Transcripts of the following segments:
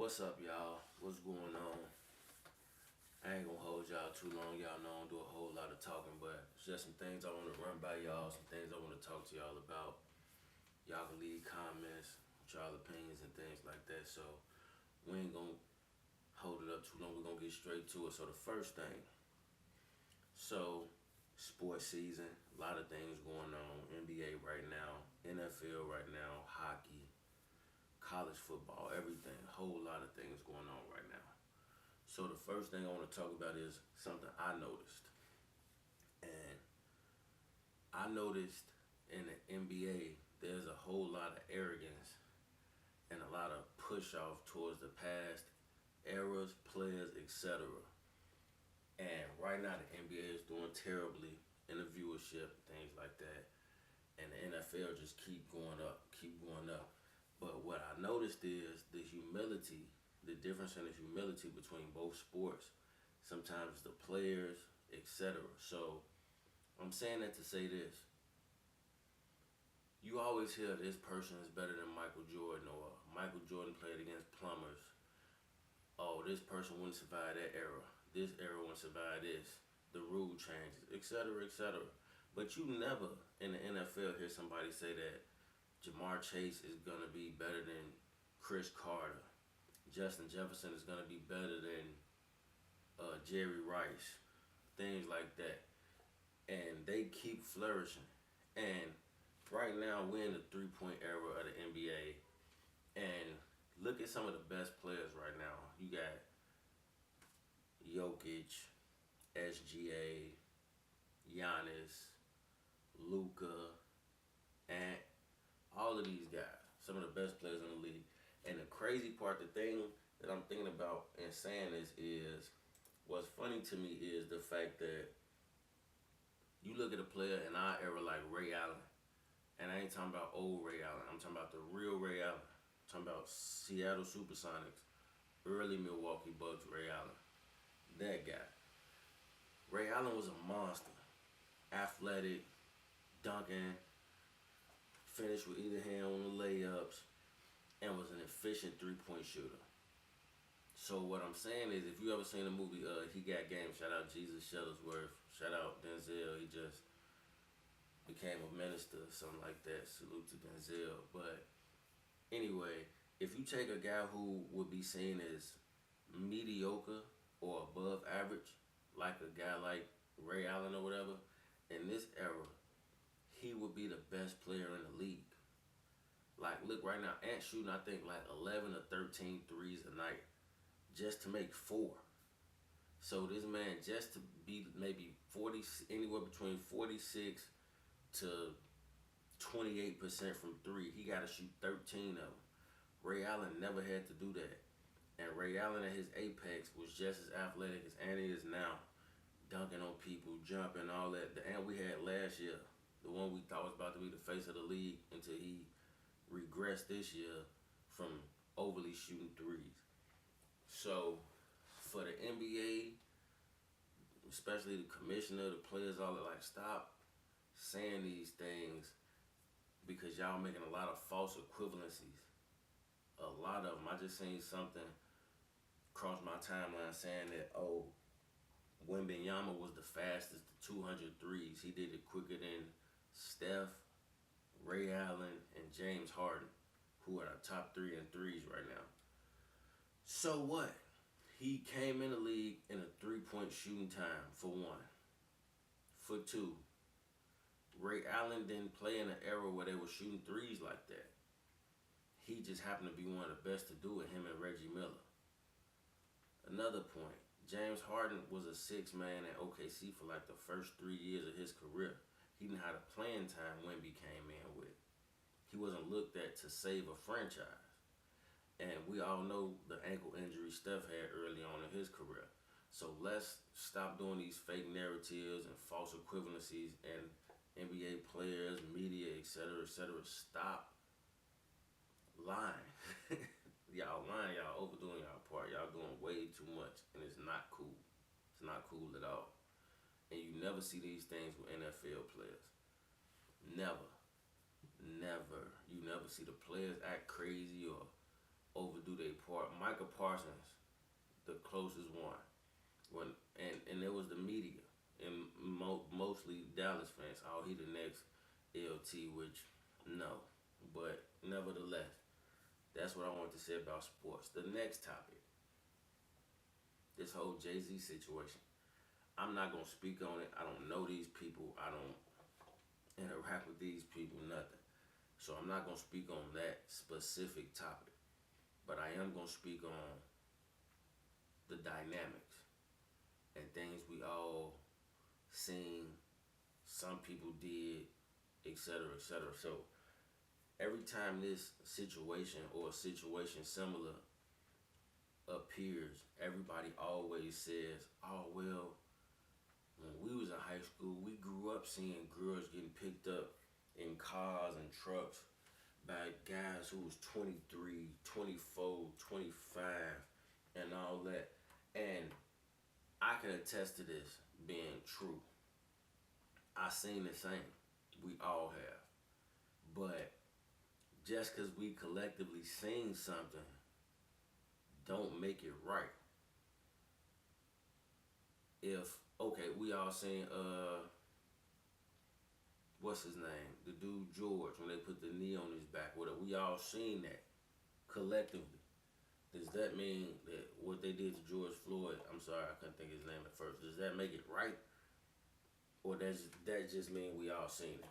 What's up, y'all? What's going on? I ain't gonna hold y'all too long. Y'all know I don't do a whole lot of talking, but it's just some things I want to run by y'all, some things I want to talk to y'all about. Y'all can leave comments, y'all opinions, and things like that. So we ain't gonna hold it up too long. We're gonna get straight to it. So the first thing, so sports season, a lot of things going on. NBA right now, NFL right now, hockey, college football, everything. A whole lot of things going on right now. So the first thing I want to talk about is something I noticed. And I noticed in the NBA there's a whole lot of arrogance and a lot of push off towards the past eras, players, etc. And right now the NBA is doing terribly in the viewership, things like that. And the NFL just keep going up, keep going up. But what I noticed is the humility, the difference in the humility between both sports. Sometimes the players, etc. So I'm saying that to say this. You always hear this person is better than Michael Jordan, or Michael Jordan played against plumbers. Oh, this person wouldn't survive that era. This era wouldn't survive this. The rule changes, etc., etc. But you never in the NFL hear somebody say that Jamar Chase is going to be better than Chris Carter. Justin Jefferson is going to be better than Jerry Rice. Things like that. And they keep flourishing. And right now we're in the three-point era of the NBA. And look at some of the best players right now. You got Jokic, SGA, Giannis, Luka, and all of these guys. Some of the best players in the league. And the crazy part, the thing that I'm thinking about and saying is what's funny to me is the fact that you look at a player in our era like Ray Allen, and I ain't talking about old Ray Allen. I'm talking about the real Ray Allen. I'm talking about Seattle Supersonics, early Milwaukee Bucks Ray Allen. That guy. Ray Allen was a monster. Athletic, dunking, finished with either hand on the layups, and was an efficient three-point shooter. So what I'm saying is, if you ever seen the movie He Got Game, shout out Jesus Shuttlesworth, shout out Denzel, he just became a minister, something like that. Salute to Denzel. But anyway, if you take a guy who would be seen as mediocre or above average, like a guy like Ray Allen or whatever, in this era, he would be the best player in the league. Like, look right now, Ant shooting, I think, like 11 or 13 threes a night just to make 4. So this man, just to be maybe 40, anywhere between 46 to 28% from 3, he got to shoot 13 of them. Ray Allen never had to do that. And Ray Allen at his apex was just as athletic as Annie is now, dunking on people, jumping, all that. The Ant we had last year, the one we thought was about to be the face of the league until he regressed this year from overly shooting threes. So for the NBA, especially the commissioner, the players, all that, like, stop saying these things because y'all making a lot of false equivalencies. A lot of them. I just seen something cross my timeline saying that, oh, Wembenyama was the fastest to 200 threes. He did it quicker than Steph, Ray Allen, and James Harden, who are the top 3 in threes right now. So what? He came in the league in a three-point shooting time, for one. For two, Ray Allen didn't play in an era where they were shooting threes like that. He just happened to be one of the best to do it, him and Reggie Miller. Another point, James Harden was a 6-man at OKC for like the first 3 years of his career. He didn't have the playing time Wemby came in with. He wasn't looked at to save a franchise. And we all know the ankle injury Steph had early on in his career. So let's stop doing these fake narratives and false equivalencies and NBA players, media, etc., etc. Stop lying. Y'all lying, y'all overdoing y'all part. Y'all doing way too much, and it's not cool. It's not cool at all. And you never see these things with NFL players. Never. Never. You never see the players act crazy or overdo their part. Michael Parsons, the closest one, when and it was the media and mostly Dallas fans. Oh, he the next LT, which no, but nevertheless, that's what I want to say about sports. The next topic, this whole Jay Z situation. I'm not gonna speak on it. I don't know these people. I don't interact with these people. Nothing. So I'm not gonna speak on that specific topic. But I am gonna speak on the dynamics and things we all seen, some people did, etc., etc. So every time this situation or a situation similar appears, everybody always says, "Oh well, when we was in high school, we grew up seeing girls getting picked up in cars and trucks by guys who was 23, 24, 25, and all that." And I can attest to this being true. I seen the same. We all have. But just because we collectively seen something don't make it right. If, okay, we all seen, what's his name? The dude George, when they put the knee on his back, whatever. We all seen that collectively. Does that mean that what they did to George Floyd, I'm sorry, I couldn't think of his name at first, does that make it right? Or that just mean we all seen it?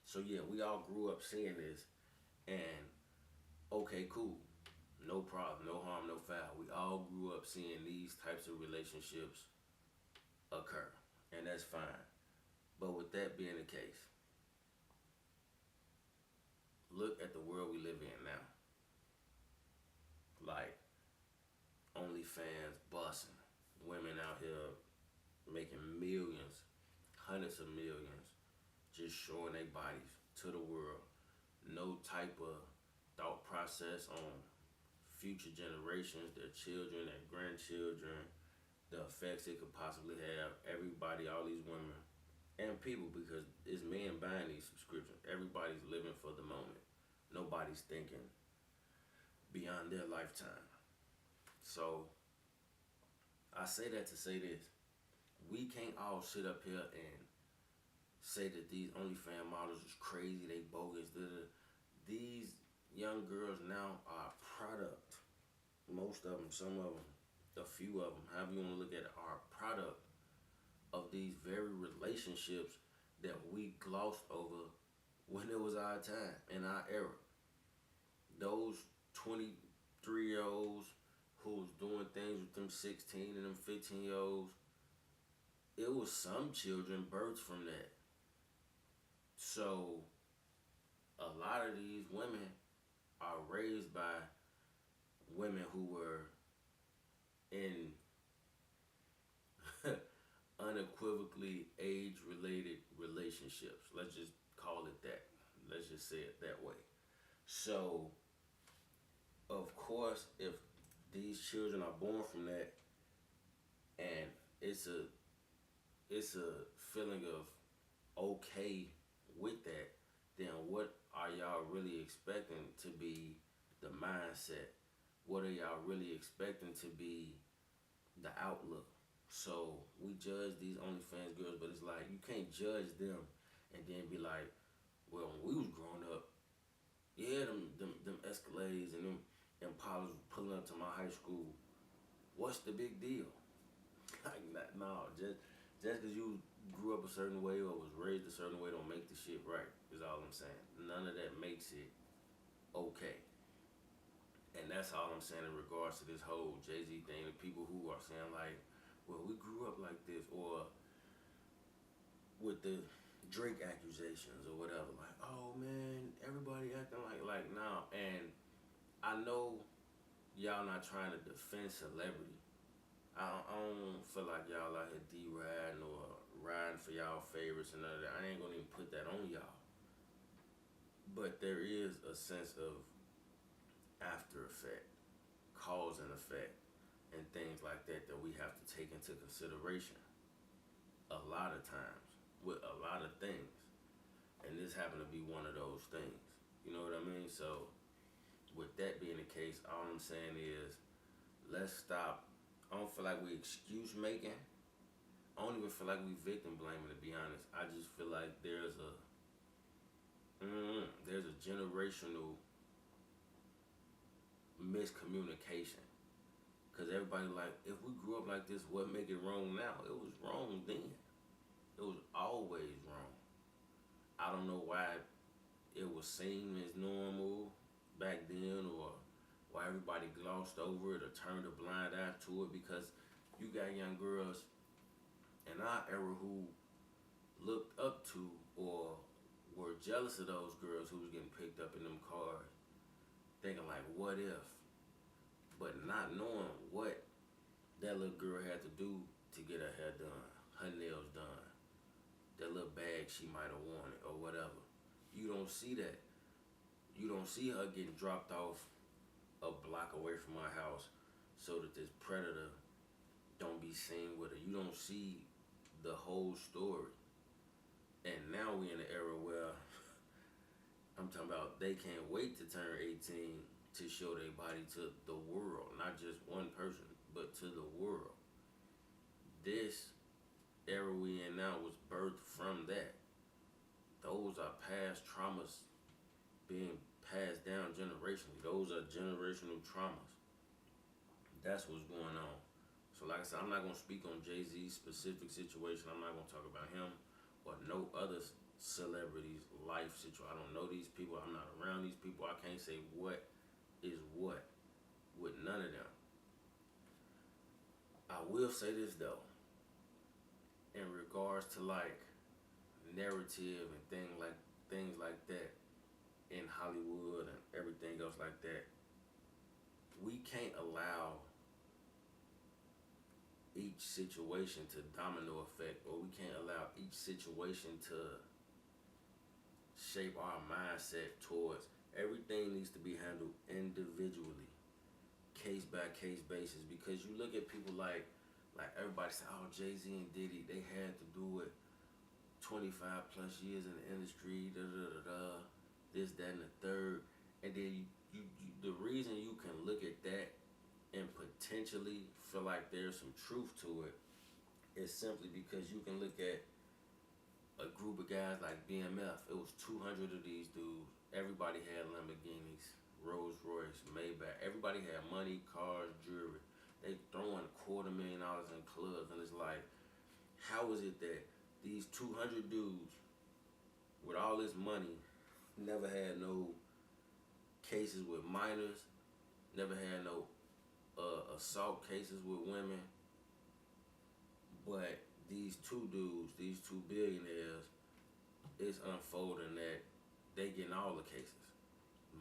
So yeah, we all grew up seeing this, and okay, cool. No problem, no harm, no foul. We all grew up seeing these types of relationships occur, and that's fine. But with that being the case, look at the world we live in now. Like OnlyFans busting, women out here making millions, hundreds of millions, just showing their bodies to the world. No type of thought process on future generations, their children, their grandchildren, the effects it could possibly have. Everybody, all these women and people, because it's men buying these subscriptions. Everybody's living for the moment. Nobody's thinking beyond their lifetime. So I say that to say this. We can't all sit up here and say that these OnlyFans models is crazy, they bogus. These young girls now are a product. Most of them, some of them, a few of them, however you want to look at it, are a product of these very relationships that we glossed over when it was our time, in our era. Those 23-year-olds who was doing things with them 16 and them 15-year-olds, it was some children birthed from that. So a lot of these women are raised by women who were in unequivocally age-related relationships. Let's just call it that. Let's just say it that way. So, of course, if these children are born from that, and it's a feeling of okay with that, then what are y'all really expecting to be the mindset? What are y'all really expecting to be the outlook? So we judge these OnlyFans girls, but it's like you can't judge them and then be like, well, when we was growing up, yeah, them Escalades and them Impalas pulling up to my high school. What's the big deal? Like, no, just because you grew up a certain way or was raised a certain way don't make the shit right, is all I'm saying. None of that makes it okay. And that's all I'm saying in regards to this whole Jay-Z thing. The people who are saying like, well, we grew up like this, or with the Drake accusations or whatever. Like, oh man, everybody acting like now. And I know y'all not trying to defend celebrity. I don't feel like y'all out here D-riding or riding for y'all favorites and none of that. I ain't gonna even put that on y'all. But there is a sense of after effect, cause and effect, and things like that that we have to take into consideration a lot of times with a lot of things. And this happened to be one of those things. You know what I mean? So with that being the case, all I'm saying is let's stop. I don't feel like we excuse making. I don't even feel like we victim blaming, to be honest. I just feel like there's a generational miscommunication. Cause everybody like, if we grew up like this, what make it wrong now? It was wrong then. It was always wrong. I don't know why it was seen as normal back then, or why everybody glossed over it or turned a blind eye to it. Because you got young girls in our era who looked up to or were jealous of those girls who was getting picked up in them cars, thinking like, what if? But not knowing what that little girl had to do to get her hair done, her nails done, that little bag she might have wanted or whatever. You don't see that. You don't see her getting dropped off a block away from her house so that this predator don't be seen with her. You don't see the whole story. And now we in an era where I'm talking about they can't wait to turn 18 to show their body to the world, not just one person, but to the world. This era we in now was birthed from that. Those are past traumas being passed down generationally. Those are generational traumas. That's what's going on. So like I said, I'm not going to speak on Jay-Z's specific situation. I'm not going to talk about him or no other celebrities' life situation. I don't know these people. I'm not around these people. I can't say what is what with none of them. I will say this though, in regards to like narrative and things like that in Hollywood and everything else like that, we can't allow each situation to domino effect, or we can't allow each situation to shape our mindset towards everything needs to be handled individually, case by case basis. Because you look at people like everybody say, oh, Jay-Z and Diddy, they had to do it 25 plus years in the industry, this, that, and the third. And then you the reason you can look at that and potentially feel like there's some truth to it is simply because you can look at a group of guys like BMF. It was 200 of these dudes. Everybody had Lamborghinis, Rolls Royce, Maybach. Everybody had money, cars, jewelry. They throwing $250,000 in clubs, and it's like, how is it that these 200 dudes with all this money never had no cases with minors, never had no assault cases with women, but these two dudes, these two billionaires, it's unfolding that they getting all the cases,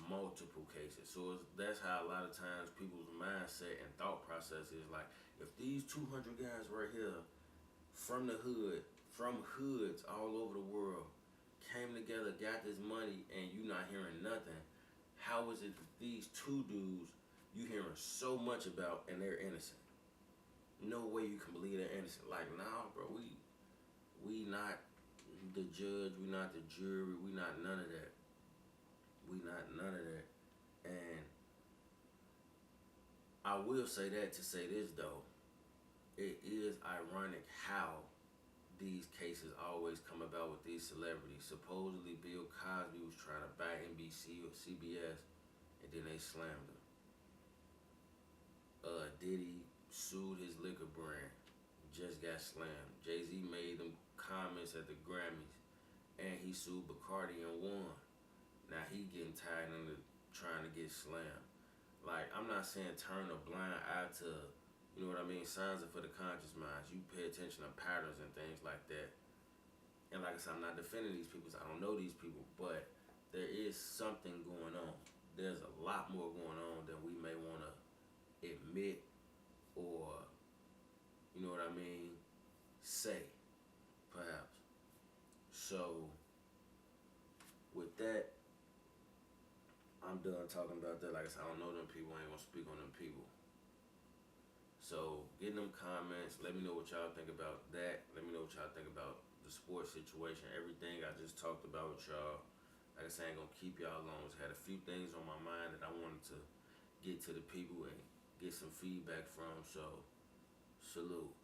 multiple cases. So that's how a lot of times people's mindset and thought process is like, if these 200 guys right here from the hood, from hoods all over the world, came together, got this money, and you not hearing nothing, how is it that these two dudes you hearing so much about and they're innocent? No way you can believe they're innocent. Like, nah, bro, we not the judge, we not the jury, we not none of that. We not none of that. And I will say that to say this though, it is ironic how these cases always come about with these celebrities. Supposedly Bill Cosby was trying to buy NBC or CBS, and then they slammed him. Diddy sued his liquor brand, just got slammed. Jay-Z made them comments at the Grammys, and he sued Bacardi and won. Now he getting tired of trying to get slammed. Like, I'm not saying turn a blind eye to, you know what I mean, signs are for the conscious minds. You pay attention to patterns and things like that. And like I said, I'm not defending these people, I don't know these people, but there is something going on. There's a lot more going on than we may want to admit or, you know what I mean, say, perhaps. So, with that, I'm done talking about that. Like I said, I don't know them people, I ain't gonna speak on them people. So, get in them comments, let me know what y'all think about that. Let me know what y'all think about the sports situation, everything I just talked about with y'all. Like I said, I ain't gonna keep y'all long. Just had a few things on my mind that I wanted to get to the people and get some feedback from. So, salute.